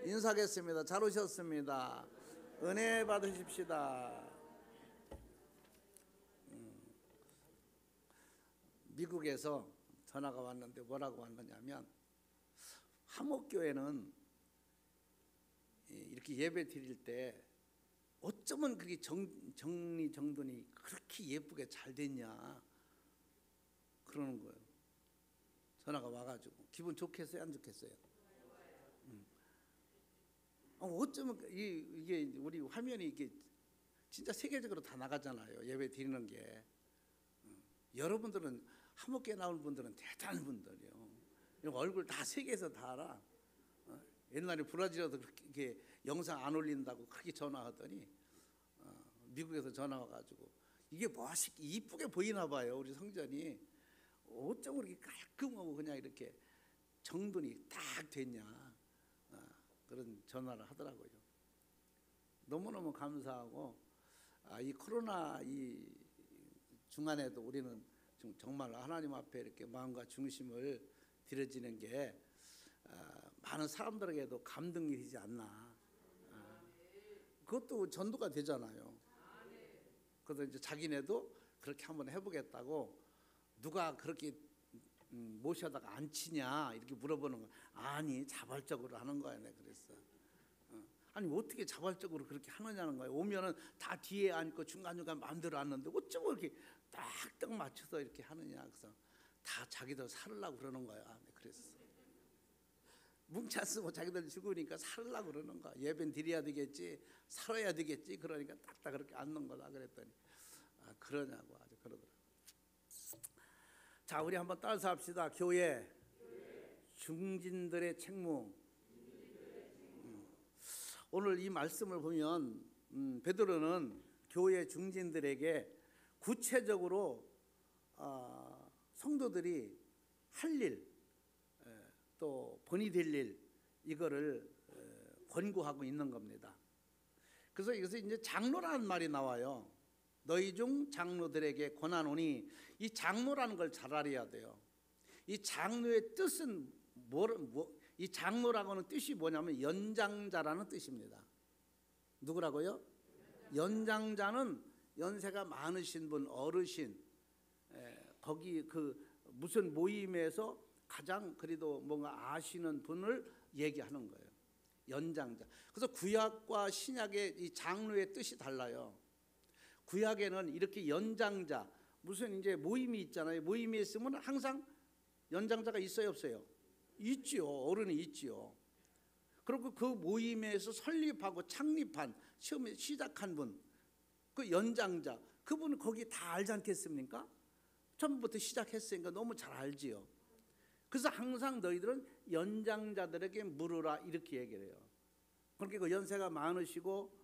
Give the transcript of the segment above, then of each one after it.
인사하겠습니다. 잘 오셨습니다. 은혜 받으십시다. 미국에서 전화가 왔는데 뭐라고 왔느냐면, 한옥교회는 이렇게 예배 드릴 때 어쩌면 그게 정리정돈이 그렇게 예쁘게 잘 됐냐 그러는 거예요. 전화가 와가지고 기분 좋겠어요, 안 좋겠어요? 어쩌면 이게 우리 화면이 이게 진짜 세계적으로 다 나가잖아요, 예배 드리는 게. 여러분들은 한옥교회 나온 분들은 대단한 분들이요. 얼굴 다 세계에서 다 알아. 옛날에 브라질에도 그렇게 영상 안 올린다고 그렇게 전화하더니 미국에서 전화 와가지고 이게 멋있게 이쁘게 보이나 봐요, 우리 성전이. 어쩜 그렇게 깔끔하고 그냥 이렇게 정돈이 딱 됐냐, 그런 전화를 하더라고요. 너무너무 감사하고, 이 코로나 이 중간에도 우리는 정말 하나님 앞에 이렇게 마음과 중심을 드려지는 게 많은 사람들에게도 감동이 되지 않나. 그것도 전도가 되잖아요. 그래서 이제 자기네도 그렇게 한번 해보겠다고, 누가 그렇게 모셔다가 안 치냐 이렇게 물어보는 거. 아니, 자발적으로 하는 거야. 내가 그랬어. 아니, 어떻게 자발적으로 그렇게 하느냐는 거예요. 오면은 다 뒤에 앉고 중간중간 마음대로 앉는데 어쩌면 이렇게 딱딱 맞춰서 이렇게 하느냐. 그래서 다 자기들 살으려고 그러는 거야. 내가 그랬어. 뭉쳤으면 자기들 죽으니까 살으려고 그러는 거야. 예배는 드려야 되겠지, 살아야 되겠지. 그러니까 딱딱 그렇게 앉는 거다 그랬더니, 그러냐고 아주 그러더라고. 자, 우리 한번 따라서 합시다. 교회 중진들의 책무. 오늘 이 말씀을 보면 베드로는 교회 중진들에게 구체적으로 성도들이 할 일, 또 본이 될 일, 이거를 권고하고 있는 겁니다. 그래서 여기서 이제 장로라는 말이 나와요. 너희 중 장로들에게 권하노니, 이 장로라는 걸 잘 알아야 돼요. 이 장로의 뜻은 이 장로라고는 뜻이 뭐냐면 연장자라는 뜻입니다. 누구라고요? 연장자는 연세가 많으신 분, 어르신, 거기 그 무슨 모임에서 가장 그래도 뭔가 아시는 분을 얘기하는 거예요. 연장자. 그래서 구약과 신약의 이 장로의 뜻이 달라요. 구약에는 이렇게 연장자, 무슨 이제 모임이 있잖아요. 모임이 있으면 항상 연장자가 있어요, 없어요? 있지요. 어른이 있지요. 그리고 그 모임에서 설립하고 창립한, 처음에 시작한 분, 그 연장자, 그분은 거기 다 알지 않겠습니까? 처음부터 시작했으니까 너무 잘 알지요. 그래서 항상 너희들은 연장자들에게 물으라 이렇게 얘기를 해요. 그러니까 그 연세가 많으시고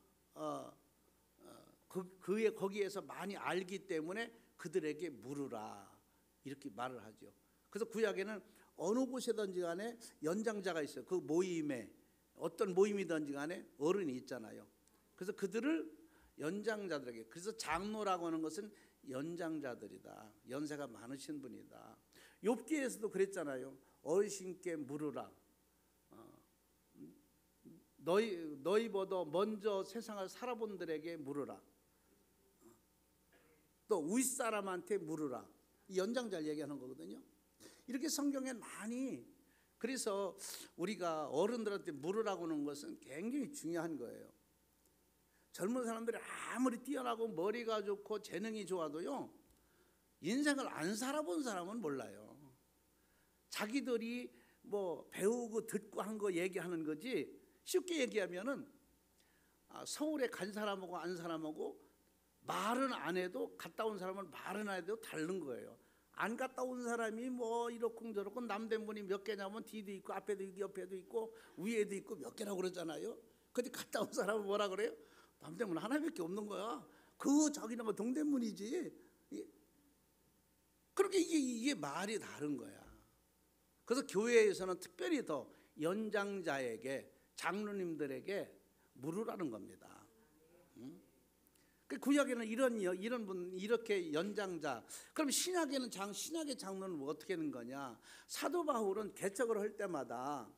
거기에서 많이 알기 때문에 그들에게 물으라 이렇게 말을 하죠. 그래서 구약에는 어느 곳이든지 간에 연장자가 있어요. 그 모임에, 어떤 모임이든지 간에 어른이 있잖아요. 그래서 그들을 연장자들에게, 그래서 장로라고 하는 것은 연장자들이다, 연세가 많으신 분이다. 욥기에서도 그랬잖아요. 어르신께 물으라. 너희보다 먼저 세상을 살아본 들에게 물으라. 또 윗사람한테 물으라. 이 연장자를 얘기하는 거거든요. 이렇게 성경에 많이, 그래서 우리가 어른들한테 물으라고 하는 것은 굉장히 중요한 거예요. 젊은 사람들이 아무리 뛰어나고 머리가 좋고 재능이 좋아도요, 인생을 안 살아본 사람은 몰라요. 자기들이 뭐 배우고 듣고 한 거 얘기하는 거지, 쉽게 얘기하면은 서울에 간 사람하고 안 사람하고 말은 안 해도, 갔다 온 사람은 말은 안 해도 다른 거예요. 안 갔다 온 사람이 뭐 이렇고 저렇고 남대문이 몇 개냐면 뒤도 있고 앞에도 있고 옆에도 있고 위에도 있고 몇 개라고 그러잖아요. 근데 갔다 온 사람은 뭐라 그래요? 남대문 하나밖에 없는 거야. 그 저기는 뭐 동대문이지. 그렇게 이게 말이 다른 거야. 그래서 교회에서는 특별히 더 연장자에게, 장로님들에게 물으라는 겁니다. 그 구약에는 이런 분, 이렇게 연장자. 그럼 신약에는 신약의 장로는 어떻게 하는 거냐? 사도 바울은 개척을 할 때마다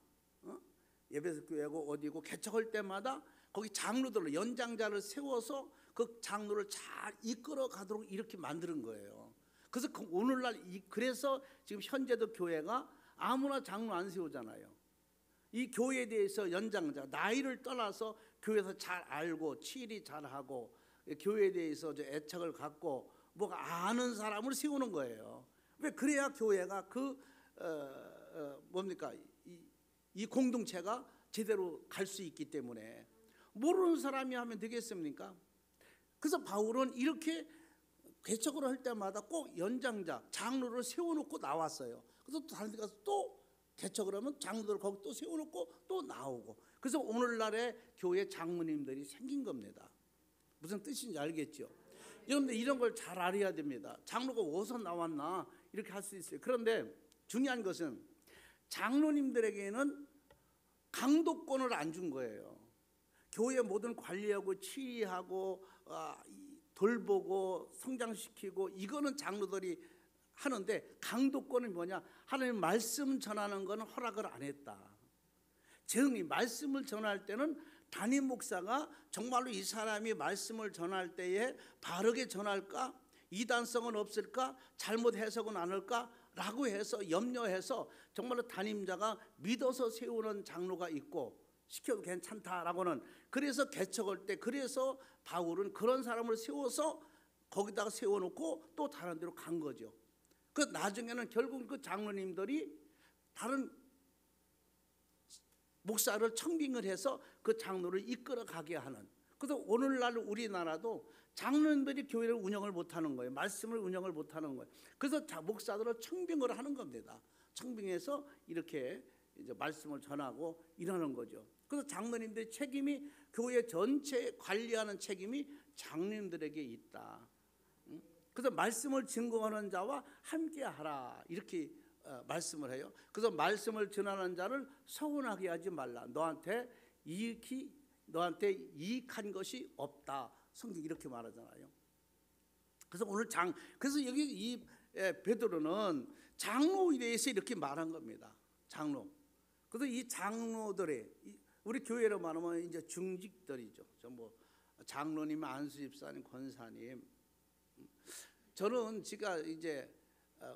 예배석 교회고 어디고 개척할 때마다 거기 장로들을 연장자를 세워서 그 장로를 잘 이끌어 가도록 이렇게 만드는 거예요. 그래서 오늘날 그래서 지금 현재도 교회가 아무나 장로 안 세우잖아요. 이 교회에 대해서 연장자, 나이를 떠나서 교회에서 잘 알고 치리 잘하고 교회에 대해서 애착을 갖고 뭐가 아는 사람을 세우는 거예요. 왜? 그래야 교회가 뭡니까? 이 공동체가 제대로 갈 수 있기 때문에. 모르는 사람이 하면 되겠습니까? 그래서 바울은 이렇게 개척을 할 때마다 꼭 연장자, 장로를 세워놓고 나왔어요. 그래서 또 다른 데 가서 또 개척을 하면 장로들 거기 또 세워놓고 또 나오고. 그래서 오늘날의 교회 장로님들이 생긴 겁니다. 무슨 뜻인지 알겠죠? 여러분들 이런 걸 잘 알아야 됩니다. 장로가 어디서 나왔나 이렇게 할 수 있어요. 그런데 중요한 것은 장로님들에게는 강도권을 안 준 거예요. 교회 모든 관리하고 치리하고 돌보고 성장시키고 이거는 장로들이 하는데, 강도권은 뭐냐? 하나님 말씀 전하는 거는 허락을 안 했다. 즉 말씀을 전할 때는 담임 목사가 정말로 이 사람이 말씀을 전할 때에 바르게 전할까? 이단성은 없을까? 잘못 해석은 안 할까? 라고 해서 염려해서 정말로 담임자가 믿어서 세우는 장로가 있고 시켜도 괜찮다라고는. 그래서 개척할 때 그래서 바울은 그런 사람을 세워서 거기다가 세워놓고 또 다른 데로 간 거죠. 그 나중에는 결국 그 장로님들이 다른 목사를 청빙을 해서 그 장로를 이끌어 가게 하는. 그래서 오늘날 우리나라도 장로님들이 교회를 운영을 못하는 거예요. 말씀을 운영을 못하는 거예요. 그래서 목사들을 청빙을 하는 겁니다. 청빙해서 이렇게 이제 말씀을 전하고 이러는 거죠. 그래서 장로님들의 책임이, 교회 전체 관리하는 책임이 장로님들에게 있다. 그래서 말씀을 증거하는 자와 함께하라 이렇게 말씀을 해요. 그래서 말씀을 전하는 자를 서운하게 하지 말라. 너한테 이익한 것이 없다. 성경이 이렇게 말하잖아요. 그래서 오늘 그래서 여기 이 베드로는 장로에 대해서 이렇게 말한 겁니다. 장로. 그래서 이 장로들의, 우리 교회로 말하면 이제 중직들이죠. 뭐 장로님, 안수 집사님, 권사님. 저는 제가 이제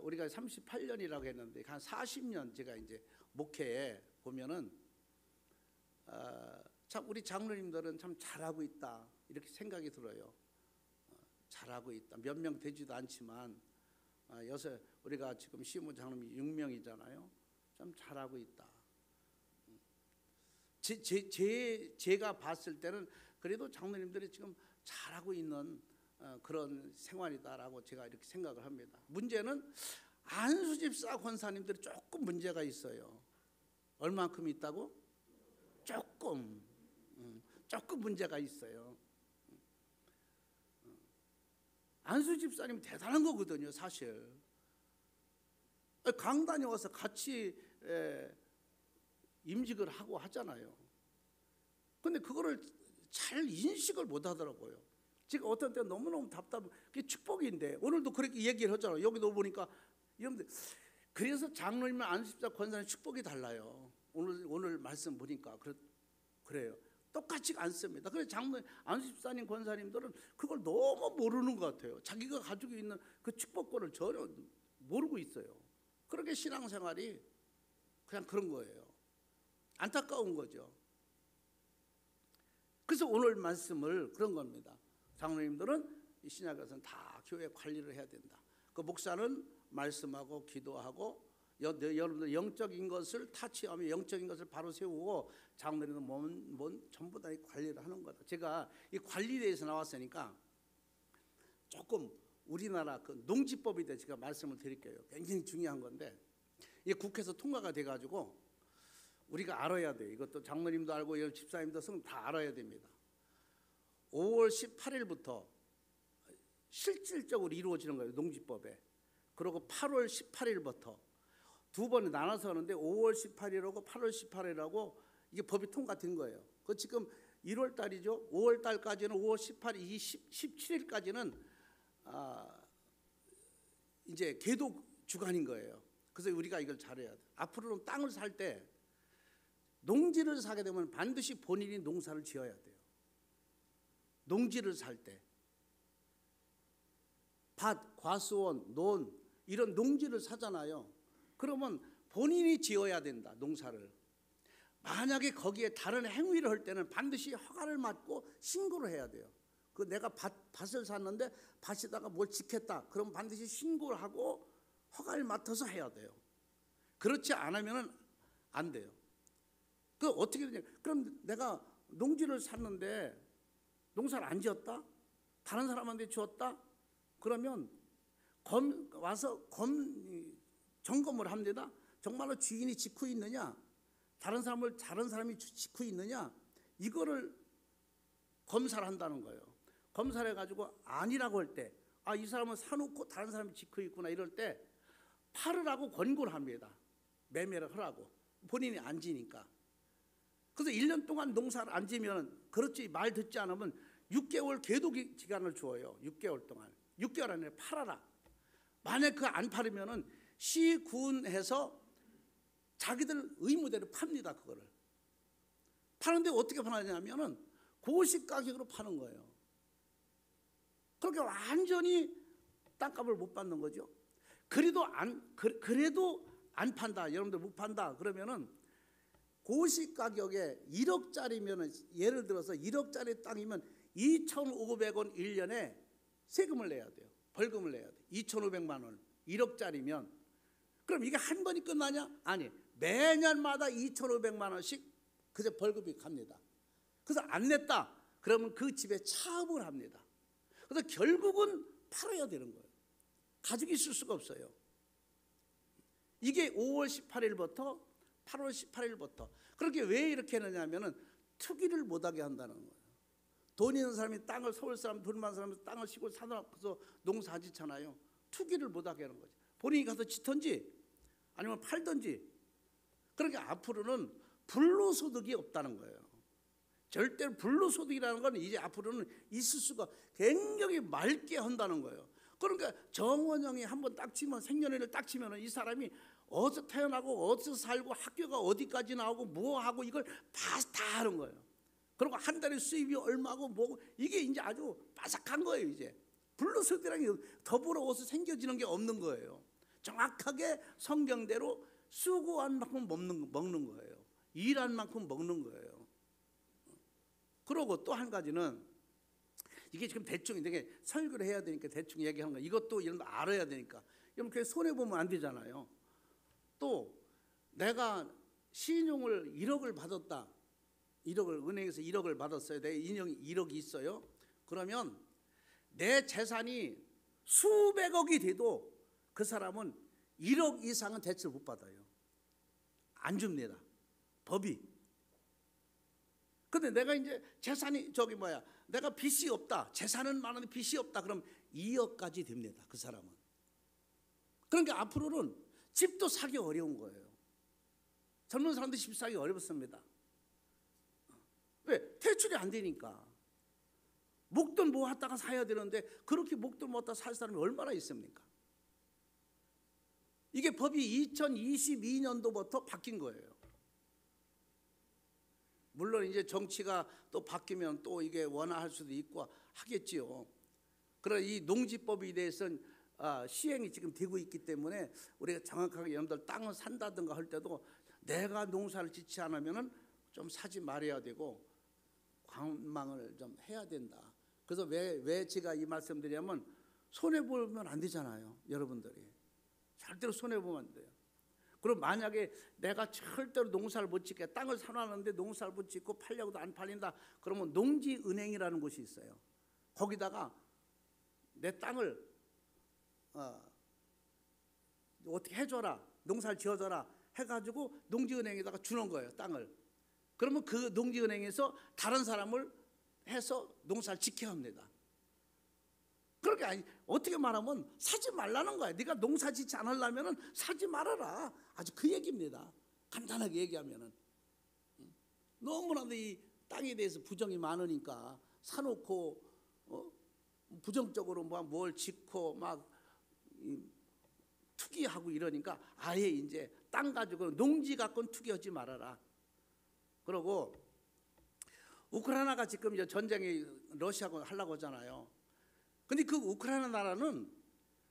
우리가 38년이라고 했는데 한 40년 제가 이제 목회에 보면은 참 우리 장로님들은 참 잘하고 있다 이렇게 생각이 들어요. 잘하고 있다. 몇 명 되지도 않지만 우리가 지금 시무 장로님이 6명이잖아요. 참 잘하고 있다. 제가 봤을 때는 그래도 장로님들이 지금 잘하고 있는 그런 생활이다라고 제가 이렇게 생각을 합니다. 문제는 안수집사 권사님들이 조금 문제가 있어요. 얼만큼 있다고? 조금 문제가 있어요. 안수집사님 대단한 거거든요, 사실. 강단에 와서 같이 임직을 하고 하잖아요. 근데 그거를 잘 인식을 못 하더라고요. 제가 어떤 때 너무너무 답답해. 그게 축복인데 오늘도 그렇게 얘기를 하잖아요. 여기도 보니까 여러분들, 그래서 장로님, 안수집사, 권사님 축복이 달라요. 오늘 말씀 보니까 그래요. 똑같이 안 씁니다. 그래서 장로님, 안수집사님, 권사님들은 그걸 너무 모르는 것 같아요. 자기가 가지고 있는 그 축복권을 전혀 모르고 있어요. 그렇게 신앙생활이 그냥 그런 거예요. 안타까운 거죠. 그래서 오늘 말씀을 그런 겁니다. 장로님들은 이 신약에서는 다 교회 관리를 해야 된다. 그 목사는 말씀하고 기도하고 여러분들 영적인 것을 타치하며 영적인 것을 바로 세우고, 장로님은 전부 다 관리를 하는 거다. 제가 이 관리에 대해서 나왔으니까 조금 우리나라 그 농지법에 대해서 제가 말씀을 드릴게요. 굉장히 중요한 건데 이게 국회에서 통과가 돼가지고 우리가 알아야 돼요. 이것도 장로님도 알고 집사님도 다 알아야 됩니다. 5월 18일부터 실질적으로 이루어지는 거예요, 농지법에. 그리고 8월 18일부터 두 번에 나눠서 하는데 5월 18일하고 8월 18일하고 이게 법이 통과된 거예요. 그 지금 1월 달이죠. 5월 달까지는 5월 18일, 17일까지는 이제 계도 주간인 거예요. 그래서 우리가 이걸 잘해야 돼. 앞으로는 땅을 살 때 농지를 사게 되면 반드시 본인이 농사를 지어야 돼요. 농지를 살 때 밭, 과수원, 논 이런 농지를 사잖아요. 그러면 본인이 지어야 된다, 농사를. 만약에 거기에 다른 행위를 할 때는 반드시 허가를 받고 신고를 해야 돼요. 그 내가 밭을 샀는데 밭에다가 뭘 짓겠다, 그럼 반드시 신고를 하고 허가를 맡아서 해야 돼요. 그렇지 않으면 안 돼요. 그 어떻게 되냐? 그럼 내가 농지를 샀는데 농사를 안 지었다? 다른 사람한테 주었다? 그러면 와서 점검을 합니다. 정말로 주인이 짓고 있느냐? 다른 사람이 짓고 있느냐? 이거를 검사를 한다는 거예요. 검사를 해가지고 아니라고 할 때, 이 사람은 사놓고 다른 사람이 짓고 있구나 이럴 때 팔으라고 권고를 합니다. 매매를 하라고. 본인이 안 지니까. 그래서 1년 동안 농사를 안 지면, 그렇지 말 듣지 않으면 6개월 계도 기간을 주어요. 6개월 동안. 6개월 안에 팔아라. 만약 그 안 팔으면은 시군해서 자기들 의무대로 팝니다. 그거를. 파는데 어떻게 파느냐면은 고시 가격으로 파는 거예요. 그렇게 완전히 땅값을 못 받는 거죠. 그래도 안 판다. 여러분들 못 판다. 그러면은 고시 가격에 1억짜리면은, 예를 들어서 1억짜리 땅이면 2,500원 1년에 세금을 내야 돼요. 벌금을 내야 돼요. 2,500만 원. 1억짜리면. 그럼 이게 한 번이 끝나냐? 아니, 매년마다 2,500만 원씩 그저 벌금이 갑니다. 그래서 안 냈다. 그러면 그 집에 차압을 합니다. 그래서 결국은 팔아야 되는 거예요. 가지고 있을 수가 없어요. 이게 5월 18일부터 8월 18일부터. 그렇게 왜 이렇게 하느냐면은 투기를 못하게 한다는 거예요. 돈 있는 사람이 땅을, 서울 사람, 돈 많은 사람이 땅을 시골 사서 농사 짓잖아요. 투기를 못하게 하는 거죠. 본인이 가서 짓든지 아니면 팔든지. 그러니까 앞으로는 불로소득이 없다는 거예요. 절대로 불로소득이라는 건 이제 앞으로는 있을 수가 굉장히 맑게 한다는 거예요. 그러니까 정원영이 한번 딱 치면, 생년월일 딱 치면 이 사람이 어디서 태어나고 어디서 살고 학교가 어디까지 나오고 뭐 하고 이걸 다 하는 거예요. 그리고 한 달에 수입이 얼마고 뭐, 이게 이제 아주 빠삭한 거예요. 이제 불로소득이라는 게 더불어서 생겨지는 게 없는 거예요. 정확하게 성경대로 수고한 만큼 먹는 거예요. 일한 만큼 먹는 거예요. 그리고 또 한 가지는, 이게 지금 대충 이렇게 설교를 해야 되니까 대충 얘기하는 거예요. 이것도 이런 거 알아야 되니까. 그럼 그냥 손해보면 안 되잖아요. 또 내가 신용을 1억을 받았다. 1억을, 은행에서 1억을 받았어요. 내 인형이 1억이 있어요. 그러면 내 재산이 수백억이 돼도 그 사람은 1억 이상은 대출 못 받아요. 안 줍니다. 법이. 근데 내가 이제 재산이 내가 빚이 없다. 재산은 많은데 빚이 없다. 그럼 2억까지 됩니다. 그 사람은. 그러니까 앞으로는 집도 사기 어려운 거예요. 젊은 사람들 집 사기 어렵습니다. 왜? 대출이 안 되니까. 목돈 뭐 하다가 사야 되는데 그렇게 목돈 뭐 하다가 살 사람이 얼마나 있습니까? 이게 법이 2022년도부터 바뀐 거예요. 물론 이제 정치가 또 바뀌면 또 이게 원화할 수도 있고 하겠지요. 그러나 이 농지법에 대해서는 시행이 지금 되고 있기 때문에 우리가 정확하게 여러분들 땅을 산다든가 할 때도 내가 농사를 짓지 않으면은 좀 사지 말아야 되고 관망을 좀 해야 된다. 그래서 왜 제가 이 말씀드리냐면 손해보면 안 되잖아요. 여러분들이 절대로 손해보면 안 돼요. 그럼 만약에 내가 절대로 농사를 못 짓게, 땅을 사놨는데 농사를 못 짓고 팔려고도 안 팔린다. 그러면 농지은행이라는 곳이 있어요. 거기다가 내 땅을 어떻게 해줘라, 농사를 지어줘라 해가지고 농지은행에다가 주는 거예요. 땅을. 그러면 그 농지은행에서 다른 사람을 해서 농사를 짓게 합니다. 그렇게 어떻게 말하면 사지 말라는 거야. 네가 농사 짓지 않으려면 사지 말아라. 아주 그 얘기입니다. 간단하게 얘기하면은. 너무나도 이 땅에 대해서 부정이 많으니까 사놓고 부정적으로 뭘 짓고 막 투기하고 이러니까 아예 이제 땅 가지고 농지 갖고는 투기하지 말아라. 그리고 우크라이나가 지금 이제 전쟁이 러시아하고 하려고 하잖아요. 근데 그 우크라이나 나라는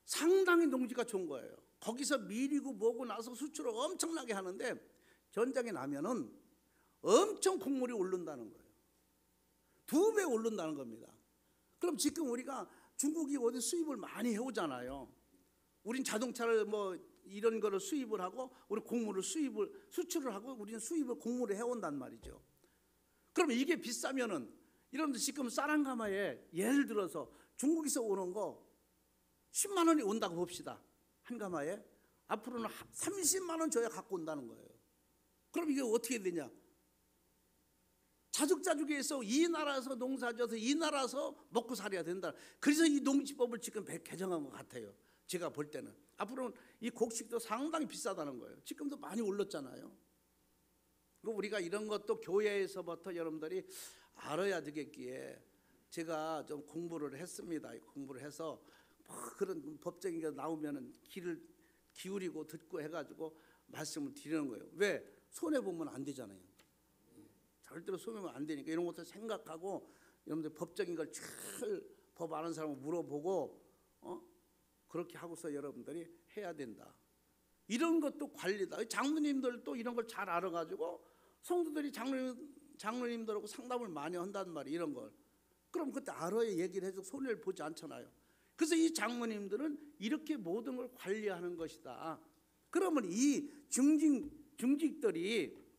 상당히 농지가 좋은 거예요. 거기서 밀이고 뭐고 나서 수출을 엄청나게 하는데 전쟁이 나면은 엄청 곡물이 오른다는 거예요. 2배 오른다는 겁니다. 그럼 지금 우리가 중국이 어디 수입을 많이 해오잖아요. 우린 자동차를 뭐 이런 거를 수입을 하고 우리 곡물을 수출을 하고 우리는 수입을 곡물을 해온단 말이죠. 그러면 이게 비싸면은 이런 지금 쌀1가마에 예를 들어서 중국에서 오는 거 10만 원이 온다고 봅시다. 한 가마에 앞으로는 30만 원 줘야 갖고 온다는 거예요. 그럼 이게 어떻게 되냐? 자죽자죽해서 이 나라에서 농사져서 이 나라에서 먹고 살아야 된다. 그래서 이 농지법을 지금 개정한 것 같아요. 제가 볼 때는 앞으로는 이 곡식도 상당히 비싸다는 거예요. 지금도 많이 올랐잖아요. 우리가 이런 것도 교회에서부터 여러분들이 알아야 되겠기에 제가 좀 공부를 했습니다. 공부를 해서 그런 법적인 게 나오면은 귀를 기울이고 듣고 해가지고 말씀을 드리는 거예요. 왜? 손해 보면 안 되잖아요. 절대로 손해 보면 안 되니까 이런 것도 생각하고 여러분들 법적인 걸 잘 법 아는 사람을 물어보고 그렇게 하고서 여러분들이 해야 된다. 이런 것도 관리다. 장로님들도 이런 걸 잘 알아가지고 성도들이 장로님들하고 상담을 많이 한단 말이에요. 이런 걸. 그럼 그때 알아야 얘기를 해서 손해를 보지 않잖아요. 그래서 이 장로님들은 이렇게 모든 걸 관리하는 것이다. 그러면 이 중직들이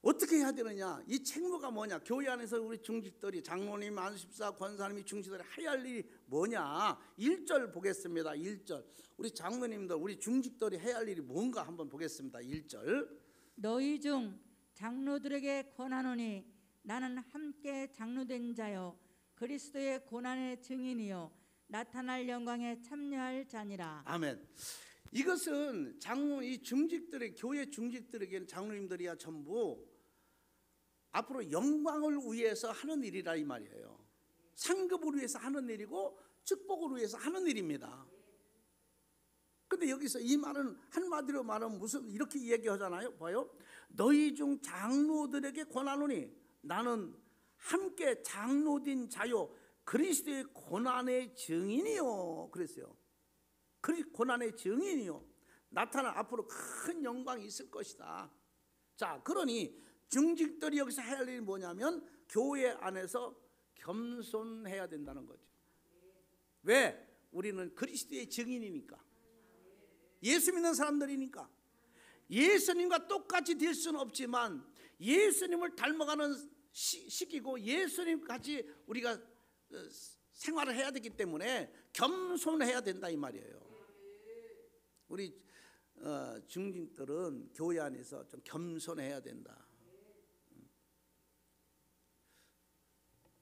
어떻게 해야 되느냐? 이 책무가 뭐냐? 교회 안에서 우리 중직들이 장로님, 안수집사, 권사님이 중직들이 해야 할 일이 뭐냐? 1절 보겠습니다. 1절. 우리 장로님들, 우리 중직들이 해야 할 일이 뭔가 한번 보겠습니다. 1절. 너희 중 장로들에게 권하노니 나는 함께 장로된 자요 그리스도의 고난의 증인이요 나타날 영광에 참여할 자니라. 아멘. 이것은 이 중직들의 교회 중직들에게는 장로님들이야 전부 앞으로 영광을 위해서 하는 일이라 이 말이에요. 상급을 위해서 하는 일이고 축복을 위해서 하는 일입니다. 근데 여기서 이 말은 한마디로 말하면 무슨 이렇게 얘기하잖아요. 봐요. 너희 중 장로들에게 권하노니 나는 함께 장로된 자요 그리스도의 고난의 증인이요. 그랬어요. 고난의 증인이요. 나타날 앞으로 큰 영광이 있을 것이다. 자, 그러니 중직들이 여기서 해야 할 일이 뭐냐면 교회 안에서 겸손해야 된다는 거죠. 왜? 우리는 그리스도의 증인이니까. 예수 믿는 사람들이니까. 예수님과 똑같이 될 수는 없지만 예수님을 닮아가는 시기고 예수님 같이 우리가 생활을 해야 되기 때문에 겸손해야 된다 이 말이에요. 우리 중직들은 교회 안에서 좀 겸손해야 된다.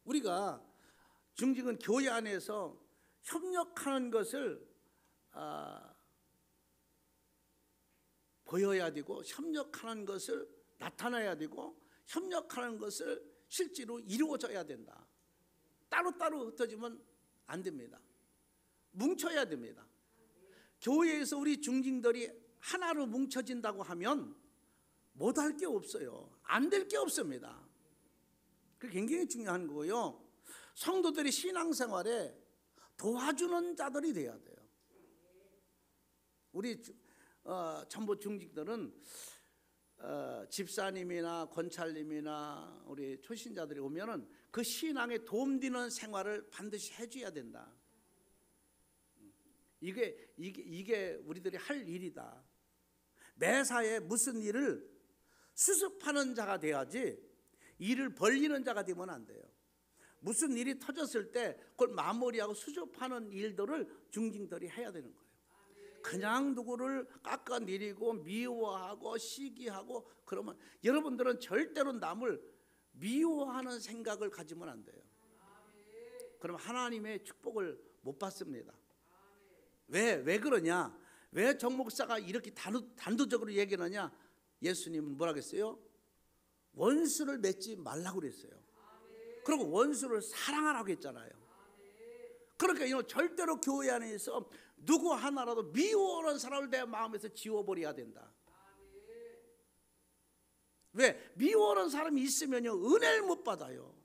우리가 중직은 교회 안에서 협력하는 것을 보여야 되고 협력하는 것을 나타내야 되고 협력하는 것을 실제로 이루어져야 된다. 따로따로 흩어지면 안 됩니다. 뭉쳐야 됩니다. 교회에서 우리 중직들이 하나로 뭉쳐진다고 하면 못할 게 없어요. 안 될 게 없습니다. 그게 굉장히 중요한 거고요. 성도들이 신앙생활에 도와주는 자들이 돼야 돼요. 우리 전부 중직들은 집사님이나 권찰님이나 우리 초신자들이 오면은 그 신앙에 도움되는 생활을 반드시 해줘야 된다. 이게 우리들이 할 일이다. 매사에 무슨 일을 수습하는 자가 돼야지 일을 벌리는 자가 되면 안 돼요. 무슨 일이 터졌을 때 그걸 마무리하고 수습하는 일들을 중직들이 해야 되는 거예요. 그냥 누구를 깎아내리고 미워하고 시기하고 그러면 여러분들은 절대로 남을 미워하는 생각을 가지면 안 돼요. 그럼 하나님의 축복을 못 받습니다. 왜 그러냐? 왜 정 목사가 이렇게 단도적으로 얘기하느냐? 예수님은 뭐라고 했어요? 원수를 맺지 말라고 그랬어요. 그리고 원수를 사랑하라고 했잖아요. 그러니까 이거 절대로 교회 안에서 누구 하나라도 미워하는 사람을 내 마음에서 지워버려야 된다. 왜? 미워하는 사람이 있으면요 은혜를 못 받아요.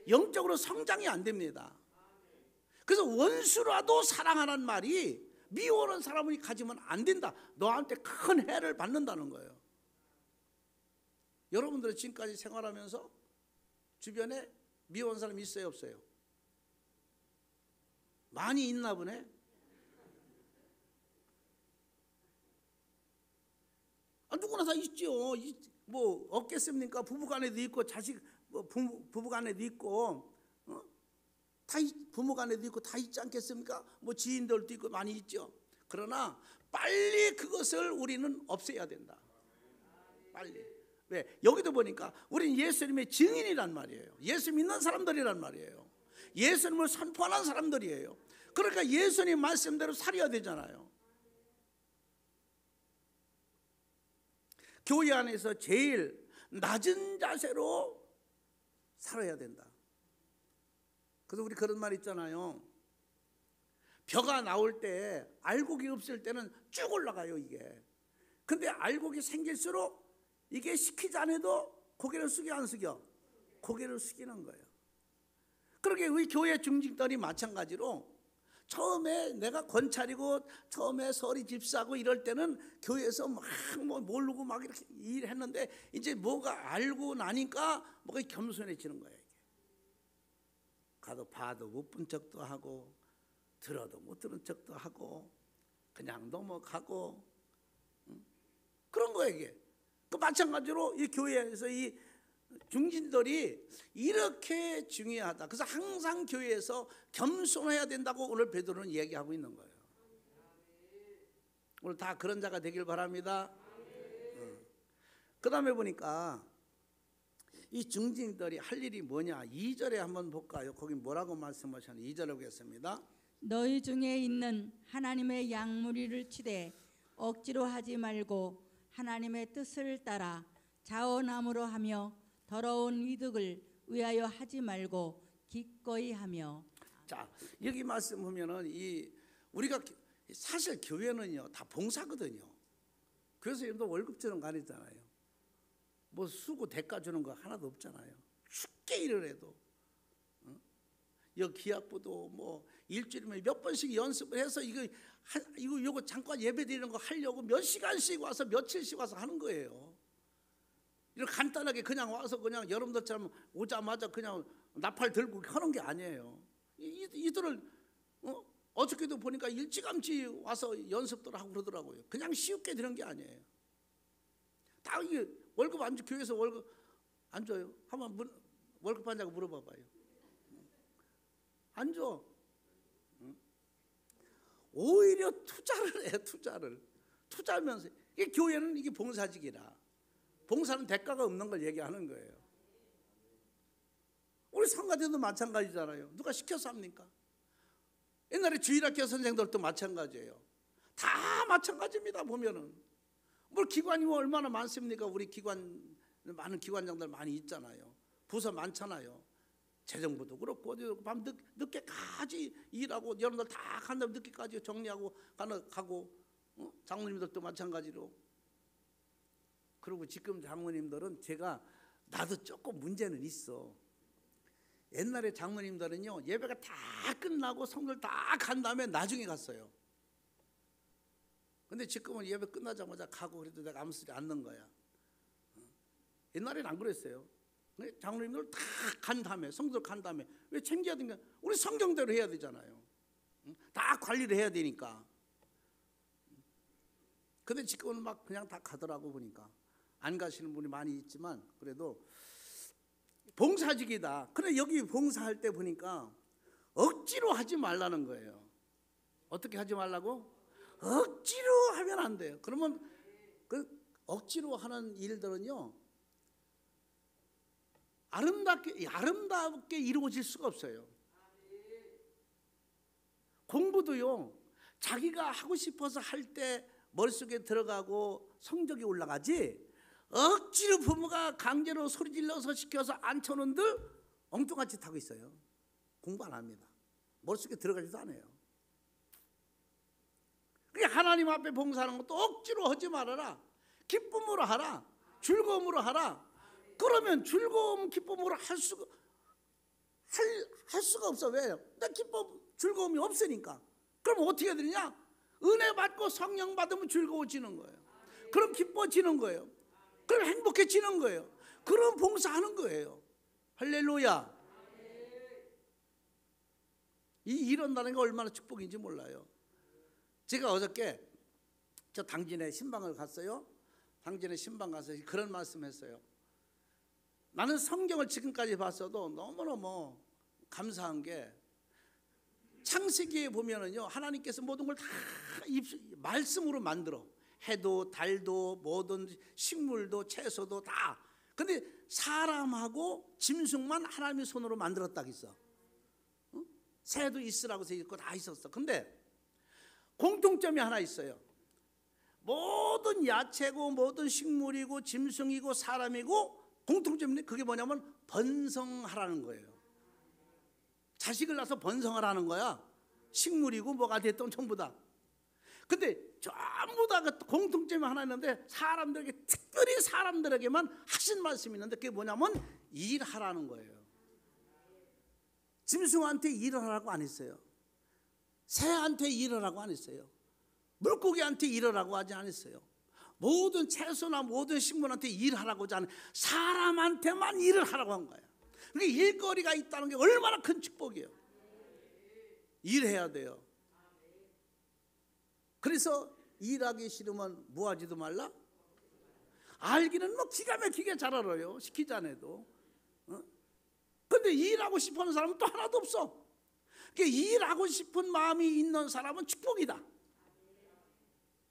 영적으로 성장이 안 됩니다. 그래서 원수라도 사랑하는 말이 미워하는 사람이 가지면 안 된다. 너한테 큰 해를 받는다는 거예요. 여러분들은 지금까지 생활하면서 주변에 미워하는 사람이 있어요, 없어요? 많이 있나 보네. 누구나 다 있죠. 뭐 없겠습니까? 부부간에도 있고 자식 부부간에도 있고 다 부모간에도 있고 다 있지 않겠습니까? 뭐 지인들도 있고 많이 있죠. 그러나 빨리 그것을 우리는 없애야 된다. 빨리. 왜? 여기도 보니까 우리는 예수님의 증인이란 말이에요. 예수 믿는 사람들이란 말이에요. 예수님을 선포하는 사람들이에요. 그러니까 예수님 말씀대로 살아야 되잖아요. 교회 안에서 제일 낮은 자세로 살아야 된다. 그래서 우리 그런 말 있잖아요. 벼가 나올 때 알곡이 없을 때는 쭉 올라가요 이게. 근데 알곡이 생길수록 이게 시키지 않아도 고개를 숙여 안 숙여? 고개를 숙이는 거예요. 그렇게 우리 교회 중직들이 마찬가지로 처음에 내가 권찰이고 처음에 서리 집사고 이럴 때는 교회에서 막 뭐 모르고 막 이렇게 일했는데 이제 뭐가 알고 나니까 뭐가 겸손해지는 거예요. 이게. 가도 봐도 못 본 척도 하고 들어도 못 들은 척도 하고 그냥 넘어가고 그런 거예요 이게. 그 마찬가지로 이 교회에서 이 중진들이 이렇게 중요하다. 그래서 항상 교회에서 겸손해야 된다고 오늘 베드로는 얘기하고 있는 거예요. 오늘 다 그런 자가 되길 바랍니다. 그 다음에 보니까 이 중진들이 할 일이 뭐냐 2절에 한번 볼까요? 거기 뭐라고 말씀하셨는지 2절에 보겠습니다. 너희 중에 있는 하나님의 양무리를 치되 억지로 하지 말고 하나님의 뜻을 따라 자원함으로 하며 더러운 이득을 위하여 하지 말고 기꺼이 하며. 자, 여기 말씀 보면은 이 우리가 사실 교회는요 다 봉사거든요. 그래서 여러분도 월급처럼 가리잖아요. 뭐 수고 대가 주는 거 하나도 없잖아요. 쉽게 일을 해도 여기 기합부도 뭐 일주일에 몇 번씩 연습을 해서 이거 잠깐 예배 드리는 거 하려고 몇 시간씩 와서 며칠씩 와서 하는 거예요. 이렇게 간단하게 그냥 와서 그냥 여러분들처럼 오자마자 그냥 나팔 들고 하는 게 아니에요. 이들을 어저께도 보니까 일찌감치 와서 연습들 하고 그러더라고요. 그냥 쉽게 되는 게 아니에요. 다 이게 월급 안 줘. 교회에서 월급 안 줘요. 한번 월급 받냐고 물어봐봐요. 안 줘. 오히려 투자를 해. 투자하면서 이게 교회는 이게 봉사직이라. 봉사는 대가가 없는 걸 얘기하는 거예요. 우리 성가대도 마찬가지잖아요. 누가 시켜서 합니까? 옛날에 주일학교 선생들도 마찬가지예요. 다 마찬가지입니다. 보면은 뭘 기관이 얼마나 많습니까? 우리 많은 기관장들 많이 있잖아요. 부서 많잖아요. 재정부도 그렇고 밤 늦게까지 일하고 여러분들 다 간다면 늦게까지 정리하고 가고 장로님들도 마찬가지로. 그리고 지금 장로님들은 나도 조금 문제는 있어. 옛날에 장로님들은요 예배가 다 끝나고 성도들 다 간 다음에 나중에 갔어요. 근데 지금은 예배 끝나자마자 가고 그래도 내가 아무 소리 안 넣는 거야. 옛날에는 안 그랬어요. 장로님들 다 간 다음에 성도들 간 다음에 왜 챙겨야 되는가? 우리 성경대로 해야 되잖아요. 다 관리를 해야 되니까. 근데 지금은 막 그냥 다 가더라고 보니까. 안 가시는 분이 많이 있지만 그래도 봉사직이다. 그래 여기 봉사할 때 보니까 억지로 하지 말라는 거예요. 어떻게 하지 말라고? 억지로 하면 안 돼요. 그러면 그 억지로 하는 일들은요 아름답게 이루어질 수가 없어요. 공부도요 자기가 하고 싶어서 할 때 머릿속에 들어가고 성적이 올라가지 억지로 부모가 강제로 소리질러서 시켜서 앉혀놓은들 엉뚱한 짓 하고 있어요. 공부 안 합니다. 머릿속에 들어가지도 않아요. 그게 하나님 앞에 봉사하는 것도 억지로 하지 말아라. 기쁨으로 하라. 즐거움으로 하라. 그러면 즐거움 기쁨으로 할 수가 없어. 왜요? 나 기쁨 즐거움이 없으니까. 그럼 어떻게 되느냐? 은혜 받고 성령 받으면 즐거워지는 거예요. 그럼 기뻐지는 거예요. 그럼 행복해지는 거예요. 그럼 봉사하는 거예요. 할렐루야. 이런다는 게 얼마나 축복인지 몰라요. 제가 어저께 저 당진의 신방을 갔어요. 당진의 신방 가서 그런 말씀했어요. 나는 성경을 지금까지 봤어도 너무너무 감사한 게 창세기에 보면은요, 하나님께서 모든 걸 다 말씀으로 만들어. 해도 달도 모든 식물도 채소도 다. 근데 사람하고 짐승만 하나님의 손으로 만들었다 했어. 새도 있으라고 돼 있고 다 있었어. 근데 공통점이 하나 있어요. 모든 야채고 모든 식물이고 짐승이고 사람이고 공통점이 그게 뭐냐면 번성하라는 거예요. 자식을 낳아서 번성하라는 거야. 식물이고 뭐가 됐든 전부 다. 근데 전부 다 공통점이 하나 있는데 사람들에게, 특별히 사람들에게만 하신 말씀이 있는데 그게 뭐냐면 일하라는 거예요. 짐승한테 일을 하라고 안 했어요. 새한테 일을 하라고 안 했어요. 물고기한테 일을 하라고 하지 않았어요. 모든 채소나 모든 식물한테 일하라고 하지 않아요. 사람한테만 일을 하라고 한 거예요. 그러니까 일거리가 있다는 게 얼마나 큰 축복이에요. 일해야 돼요. 그래서 일하기 싫으면 뭐 하지도 말라? 알기는 뭐 기가 막히게 잘 알아요. 시키지 않아도. 근데 일하고 싶어하는 사람은 또 하나도 없어. 그러니까 일하고 싶은 마음이 있는 사람은 축복이다.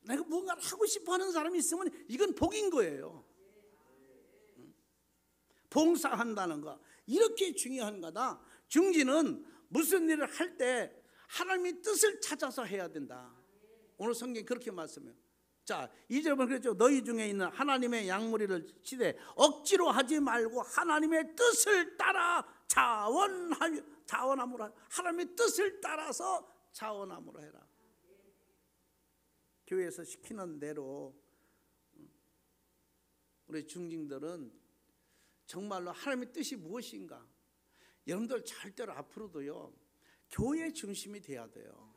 내가 뭔가를 하고 싶어하는 사람이 있으면 이건 복인 거예요. 봉사한다는 거 이렇게 중요한 거다. 중지는 무슨 일을 할 때 하나님의 뜻을 찾아서 해야 된다. 오늘 성경이 그렇게 말씀해요. 자, 2절에 보면 그랬죠. 너희 중에 있는 하나님의 양무리를 치되 억지로 하지 말고 하나님의 뜻을 따라 자원함으로 하나님의 뜻을 따라서 자원함으로 해라. 교회에서 시키는 대로 우리 중직들은 정말로 하나님의 뜻이 무엇인가, 여러분들 절대로 앞으로도요 교회 중심이 돼야 돼요.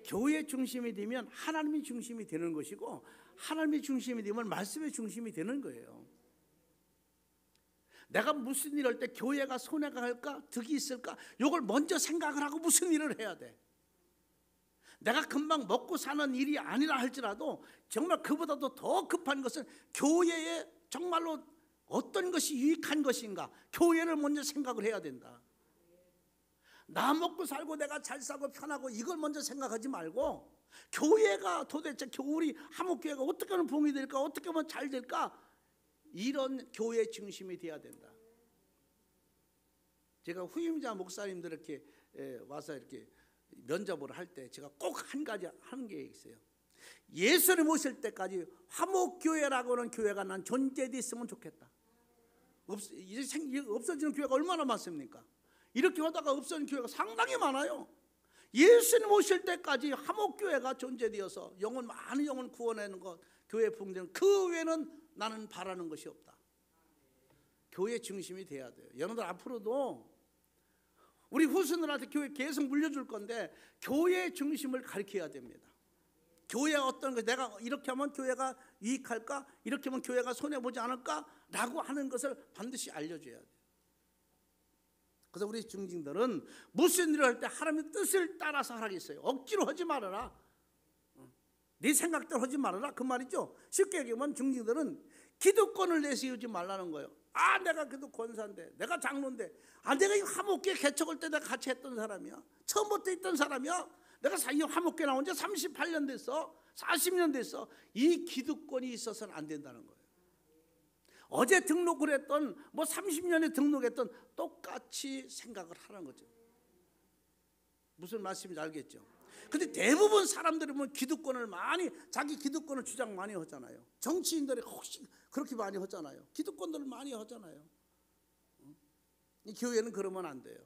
교회 중심이 되면 하나님이 중심이 되는 것이고, 하나님이 중심이 되면 말씀의 중심이 되는 거예요. 내가 무슨 일을 할 때 교회가 손해가 갈까, 득이 있을까, 이걸 먼저 생각을 하고 무슨 일을 해야 돼. 내가 금방 먹고 사는 일이 아니라 할지라도 정말 그보다도 더 급한 것은 교회에 정말로 어떤 것이 유익한 것인가, 교회를 먼저 생각을 해야 된다. 나 먹고 살고 내가 잘 살고 편하고 이걸 먼저 생각하지 말고, 교회가 도대체 우리 한목교회가 어떻게 하면 봉이 될까, 어떻게 하면 잘 될까, 이런 교회 중심이 돼야 된다. 제가 후임자 목사님들 이렇게 와서 이렇게 면접을 할 때 제가 꼭 한 가지 하는 게 있어요. 예수님 오실 때까지 화목교회라고 하는 교회가 난 존재됐으면 좋겠다. 이제 없어지는 교회가 얼마나 많습니까? 이렇게 하다가 없어진 교회가 상당히 많아요. 예수님 오실 때까지 화목교회가 존재되어서 많은 영혼 구원하는 것, 교회 부흥되는 그 외에는 나는 바라는 것이 없다. 교회 중심이 돼야 돼요. 여러분들 앞으로도 우리 후손들한테 교회 계속 물려줄 건데 교회 중심을 가르쳐야 됩니다. 교회가 어떤 것, 내가 이렇게 하면 교회가 유익할까, 이렇게 하면 교회가 손해보지 않을까라고 하는 것을 반드시 알려줘야 돼요. 그래서 우리 중직들은 무슨 일을 할 때 하나님의 뜻을 따라서 하라겠어요. 억지로 하지 말아라. 네 생각대로 하지 말아라, 그 말이죠. 쉽게 얘기하면 중직들은 기득권을 내세우지 말라는 거예요. 아, 내가 그래도 권사인데, 내가 장로인데, 아, 내가 이 화목회 개척할 때 내가 같이 했던 사람이야. 처음부터 있던 사람이야. 내가 이 화목회 나온 지 38년 됐어, 40년 됐어. 이 기득권이 있어서는 안 된다는 거예요. 어제 등록을 했던, 뭐 30년에 등록했던 똑같이 생각을 하는 거죠. 무슨 말씀인지 알겠죠? 근데 대부분 사람들이 보면 기득권을 자기 기득권을 주장 많이 하잖아요. 정치인들이 혹시 그렇게 많이 하잖아요. 기득권들을 많이 하잖아요. 이 교회는 그러면 안 돼요.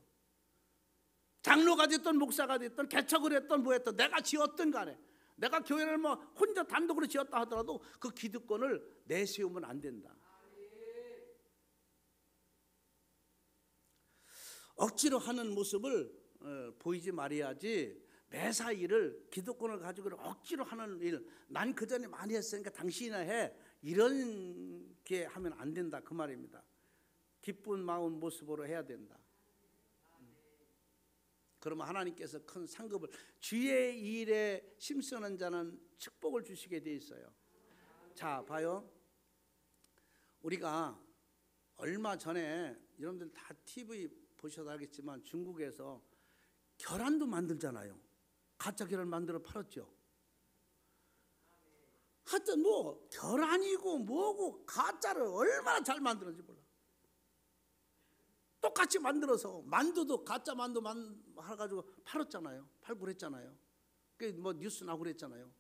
장로가 됐든 목사가 됐든 개척을 했든 뭐 했든 내가 지었든 간에, 내가 교회를 뭐 혼자 단독으로 지었다 하더라도 그 기득권을 내세우면 안 된다. 억지로 하는 모습을 보이지 말아야지. 매사 일을 기득권을 가지고 억지로 하는 일, 난 그전에 많이 했으니까 당신이나 해, 이렇게 하면 안 된다 그 말입니다. 기쁜 마음 모습으로 해야 된다. 그러면 하나님께서 큰 상급을, 주의 일에 힘쓰는 자는 축복을 주시게 돼 있어요. 자, 봐요. 우리가 얼마 전에, 여러분들 다 TV 보셔도 알겠지만 중국에서 계란도 만들잖아요. 가짜 계란 만들어 팔았죠. 하여튼 뭐 계란이고 뭐고 가짜를 얼마나 잘 만드는지 몰라. 똑같이 만들어서 만두도 가짜 만두 해가지고 팔았잖아요. 팔고 그랬잖아요. 그 뭐 뉴스 나오고 그랬잖아요.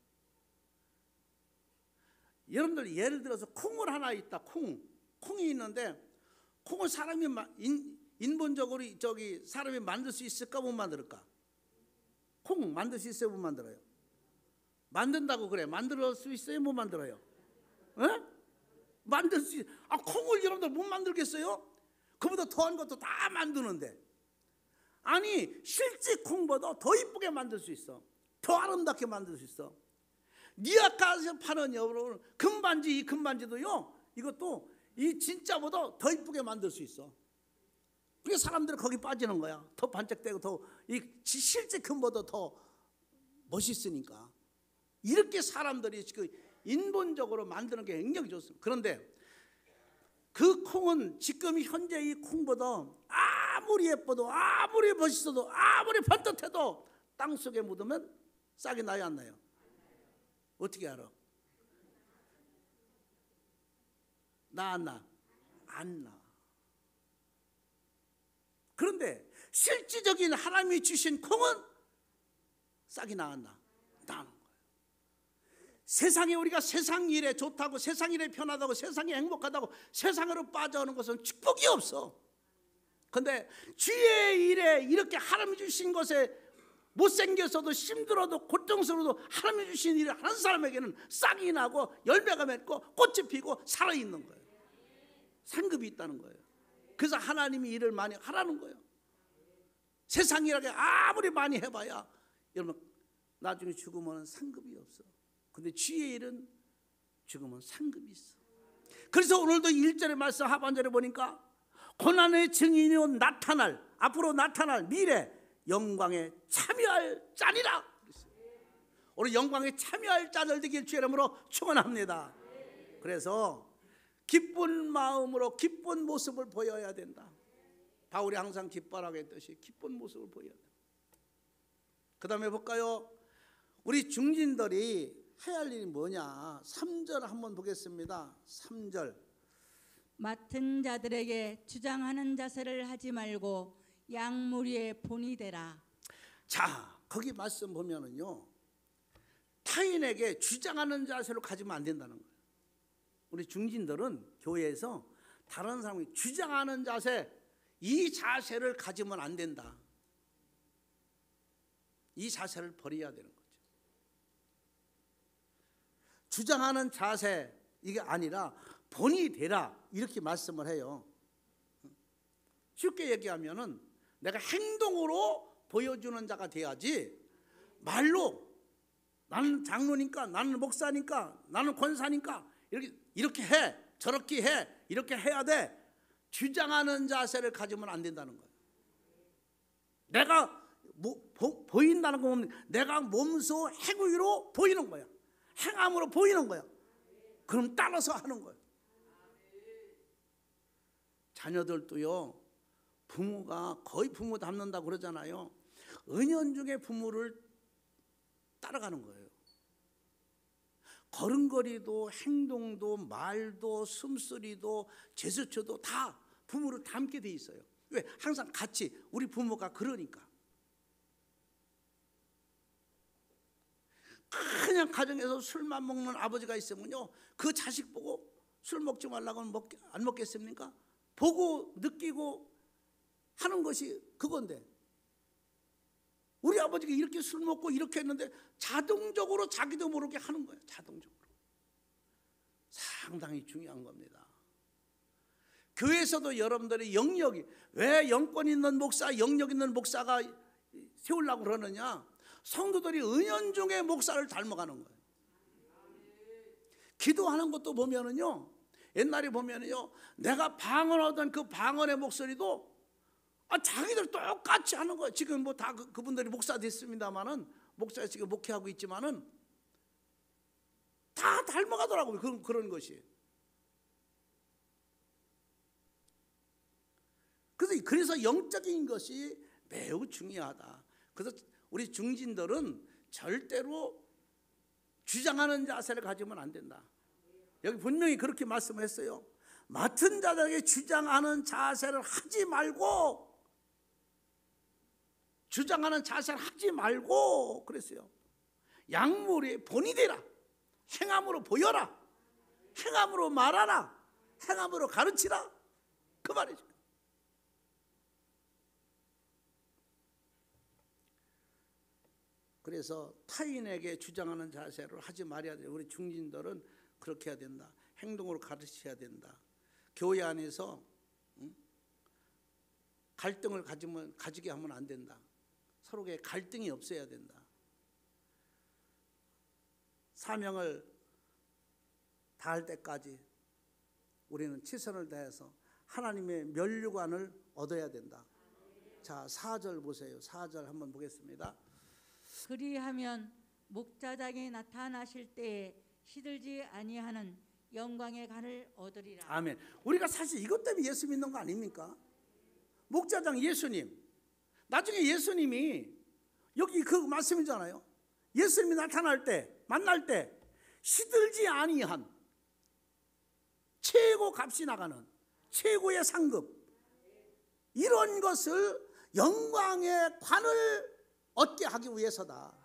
여러분들 예를 들어서 콩을 하나 있다. 콩이 있는데 콩을 사람이 인본적으로 사람이 만들 수 있을까 못 만들까? 콩 만들 수 있어요 못 만들어요? 만든다고 그래. 만들 수 있어요 못 만들어요? 에? 만들 수 콩을 여러분들 못 만들겠어요? 그보다 더한 것도 다 만드는데. 아니 실제 콩보다 더 이쁘게 만들 수 있어. 더 아름답게 만들 수 있어. 니아카에서 파는 여러분 금반지, 이 금반지도요, 이것도 이 진짜보다 더 이쁘게 만들 수 있어. 그게 사람들은 거기 빠지는 거야. 더 반짝대고 더 이 실제 금보다 더 멋있으니까. 이렇게 사람들이 그 인본적으로 만드는 게 굉장히 좋습니다. 그런데 그 콩은 지금 현재 이 콩보다 아무리 예뻐도, 아무리 멋있어도, 아무리 반듯해도 땅속에 묻으면 싹이 나요 안 나요? 어떻게 알아? 나 안 나? 안 나. 그런데 실질적인 하나님이 주신 콩은 싹이 나왔나? 나는 거예요. 세상에 우리가 세상 일에 좋다고, 세상 일에 편하다고, 세상에 행복하다고 세상으로 빠져오는 것은 축복이 없어. 그런데 주의 일에 이렇게 하나님이 주신 것에 못생겨서도 힘들어도 고통스러워도 하나님이 주신 일을 하는 사람에게는 싹이 나고 열매가 맺고 꽃이 피고 살아있는 거예요. 상급이 있다는 거예요. 그래서 하나님이 일을 많이 하라는 거예요. 세상 일하게 아무리 많이 해봐야 여러분 나중에 죽으면 상급이 없어. 근데 주의 일은 죽으면 상급이 있어. 그래서 오늘도 1절의 말씀 하반절에 보니까 고난의 증인이 나타날, 앞으로 나타날 미래 영광에 참여할 자니라. 오늘 영광에 참여할 자들 되길 주의 이름으로 축원합니다. 그래서 기쁜 마음으로 기쁜 모습을 보여야 된다. 바울이 항상 기뻐라고 했듯이 기쁜 모습을 보여야 된다. 그 다음에 볼까요? 우리 중진들이 해야 할 일이 뭐냐? 3절 한번 보겠습니다. 3절. 맡은 자들에게 주장하는 자세를 하지 말고 양무리의 본이 되라. 자, 거기 말씀 보면은요, 타인에게 주장하는 자세로 가지면 안 된다는 거예요. 우리 중진들은 교회에서 다른 사람이 주장하는 자세, 이 자세를 가지면 안 된다. 이 자세를 버려야 되는 거죠. 주장하는 자세, 이게 아니라 본이 되라, 이렇게 말씀을 해요. 쉽게 얘기하면은 내가 행동으로 보여주는 자가 돼야지, 말로 나는 장로니까, 나는 목사니까, 나는 권사니까 이렇게 해, 저렇게 해, 이렇게 해야 돼, 주장하는 자세를 가지면 안 된다는 거예요. 내가 보인다는 건 내가 몸소 행위로 보이는 거야. 행함으로 보이는 거야. 그럼 따라서 하는 거예요. 자녀들도요, 부모가 거의 부모 닮는다고 그러잖아요. 은연중에 부모를 따라가는 거예요. 걸음걸이도 행동도 말도 숨소리도 제스처도 다 부모를 닮게 돼 있어요. 왜? 항상 같이 우리 부모가 그러니까. 그냥 가정에서 술만 먹는 아버지가 있으면요, 그 자식 보고 술 먹지 말라고 하면 안 먹겠습니까? 보고 느끼고 하는 것이 그건데, 우리 아버지가 이렇게 술 먹고 이렇게 했는데 자동적으로 자기도 모르게 하는 거예요. 자동적으로. 상당히 중요한 겁니다. 교회에서도 여러분들의 영역이, 왜 영권 있는 목사, 영역 있는 목사가 세우려고 그러느냐? 성도들이 은연중에 목사를 닮아가는 거예요. 기도하는 것도 보면은요, 옛날에 보면은요, 내가 방언하던 그 방언의 목소리도 자기들 똑같이 하는 거예요. 지금 뭐 다 그분들이 목사 됐습니다만은, 목사 지금 목회하고 있지만은 다 닮아가더라고요. 그런 것이. 그래서 영적인 것이 매우 중요하다. 그래서 우리 중진들은 절대로 주장하는 자세를 가지면 안 된다. 여기 분명히 그렇게 말씀했어요. 맡은 자들에게 주장하는 자세를 하지 말고, 주장하는 자세를 하지 말고 그랬어요. 약물의 본이 되라. 행함으로 보여라. 행함으로 말하라. 행함으로 가르치라. 그 말이죠. 그래서 타인에게 주장하는 자세를 하지 말아야 돼요. 우리 중진들은 그렇게 해야 된다. 행동으로 가르쳐야 된다. 교회 안에서 갈등을 가지게 하면 안 된다. 서로에게 갈등이 없어야 된다. 사명을 다할 때까지 우리는 최선을 다해서 하나님의 면류관을 얻어야 된다. 자, 4절 보세요. 4절 한번 보겠습니다. 그리하면 목자장이 나타나실 때에 시들지 아니하는 영광의 간을 얻으리라. 아멘. 우리가 사실 이것 때문에 예수 믿는 거 아닙니까? 목자장 예수님. 나중에 예수님이 여기 그 말씀이잖아요. 예수님이 나타날 때, 만날 때 시들지 아니한 최고 값이 나가는 최고의 상급, 이런 것을 영광의 관을 얻게 하기 위해서다.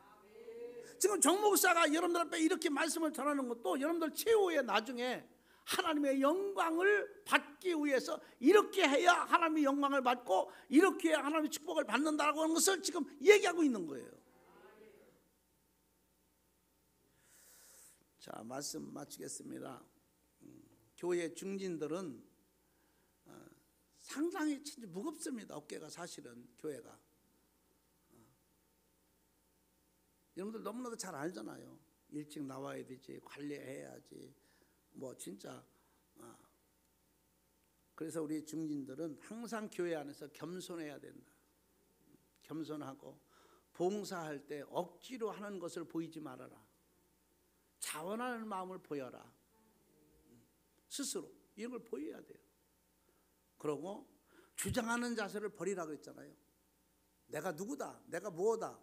지금 정 목사가 여러분들 앞에 이렇게 말씀을 전하는 것도 여러분들 최후에 나중에 하나님의 영광을 받기 위해서 이렇게 해야 하나님의 영광을 받고 이렇게 해야 하나님의 축복을 받는다라고 하는 것을 지금 얘기하고 있는 거예요. 자, 말씀 마치겠습니다. 교회 중진들은 상당히 진짜 무겁습니다. 어깨가 사실은 교회가. 여러분들 너무나도 잘 알잖아요. 일찍 나와야 되지, 관리해야지, 뭐 진짜. 그래서 우리 중진들은 항상 교회 안에서 겸손해야 된다. 겸손하고 봉사할 때 억지로 하는 것을 보이지 말아라. 자원하는 마음을 보여라. 스스로 이런 걸 보여야 돼요. 그러고 주장하는 자세를 버리라 그랬잖아요. 내가 누구다, 내가 뭐다,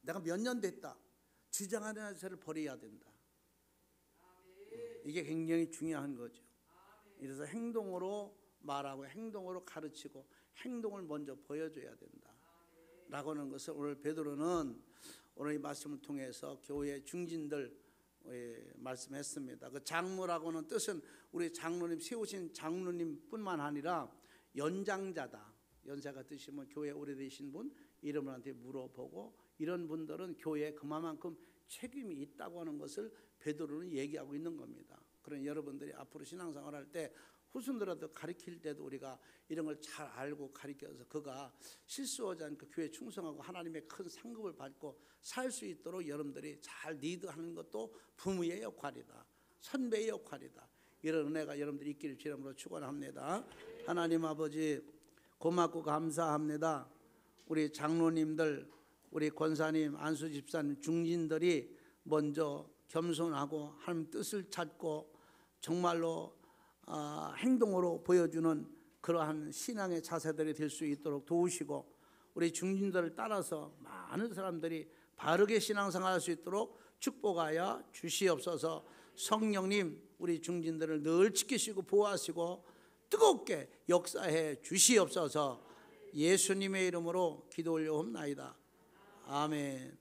내가 몇 년 됐다, 주장하는 자세를 버려야 된다. 이게 굉장히 중요한 거죠. 그래서 행동으로 말하고 행동으로 가르치고 행동을 먼저 보여줘야 된다 라고 하는 것을 오늘 베드로는 오늘 이 말씀을 통해서 교회 중진들 말씀했습니다. 그 장로라고는 뜻은 우리 장로님, 세우신 장로님 뿐만 아니라 연장자다. 연세가 드시면 교회 오래되신 분 이름을 한테 물어보고, 이런 분들은 교회에 그만큼 책임이 있다고 하는 것을 베드로는 얘기하고 있는 겁니다. 그러니 여러분들이 앞으로 신앙생활 할 때 후손들한테 가르칠 때도 우리가 이런 걸 잘 알고 가르쳐서 그가 실수하지 않고 교회에 충성하고 하나님의 큰 상급을 받고 살 수 있도록 여러분들이 잘 리드하는 것도 부모의 역할이다. 선배의 역할이다. 이런 은혜가 여러분들이 있기를 주님으로 축원합니다. 하나님 아버지 고맙고 감사합니다. 우리 장로님들, 우리 권사님, 안수 집사님, 중진들이 먼저 겸손하고 하나님 뜻을 찾고 정말로 행동으로 보여주는 그러한 신앙의 자세들이 될 수 있도록 도우시고, 우리 중진들을 따라서 많은 사람들이 바르게 신앙생활할 수 있도록 축복하여 주시옵소서. 성령님, 우리 중진들을 늘 지키시고 보호하시고 뜨겁게 역사해 주시옵소서. 예수님의 이름으로 기도 올려옵나이다. 아멘.